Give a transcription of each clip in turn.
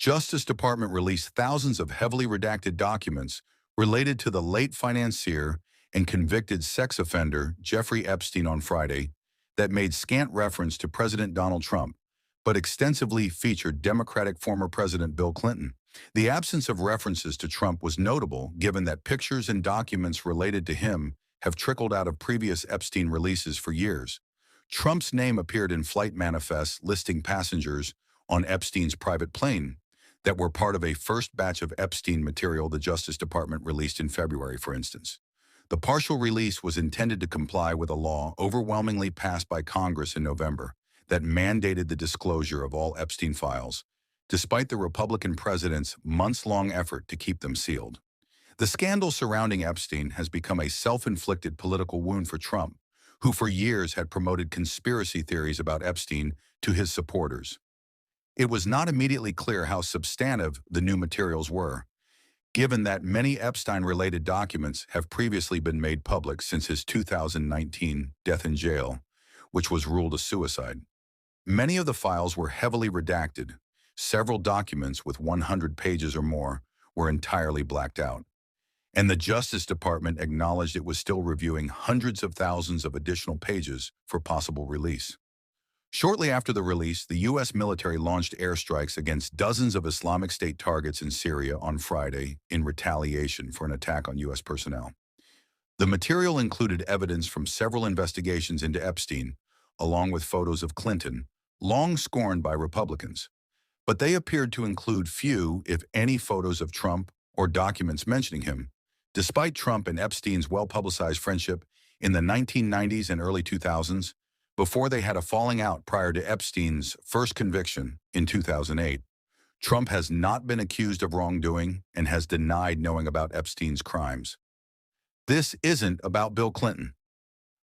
Justice Department released thousands of heavily redacted documents related to the late financier and convicted sex offender Jeffrey Epstein on Friday that made scant reference to President Donald Trump, but extensively featured Democratic former President Bill Clinton. The absence of references to Trump was notable given that pictures and documents related to him have trickled out of previous Epstein releases for years. Trump's name appeared in flight manifests listing passengers on Epstein's private plane that were part of a first batch of Epstein material the Justice Department released in February, for instance. The partial release was intended to comply with a law overwhelmingly passed by Congress in November that mandated the disclosure of all Epstein files, despite the Republican president's months-long effort to keep them sealed. The scandal surrounding Epstein has become a self-inflicted political wound for Trump, who for years had promoted conspiracy theories about Epstein to his supporters. It was not immediately clear how substantive the new materials were, given that many Epstein-related documents have previously been made public since his 2019 death in jail, which was ruled a suicide. Many of the files were heavily redacted. Several documents with 100 pages or more were entirely blacked out, and the Justice Department acknowledged it was still reviewing hundreds of thousands of additional pages for possible release. Shortly after the release, the U.S. military launched airstrikes against dozens of Islamic State targets in Syria on Friday in retaliation for an attack on U.S. personnel. The material included evidence from several investigations into Epstein, along with photos of Clinton, long scorned by Republicans. But they appeared to include few, if any, photos of Trump or documents mentioning him, despite Trump and Epstein's well-publicized friendship in the 1990s and early 2000s, before they had a falling out prior to Epstein's first conviction in 2008. Trump has not been accused of wrongdoing and has denied knowing about Epstein's crimes. This isn't about Bill Clinton.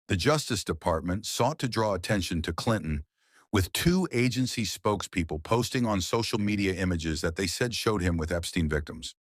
The Justice Department sought to draw attention to Clinton with two agency spokespeople posting on social media images that they said showed him with Epstein victims.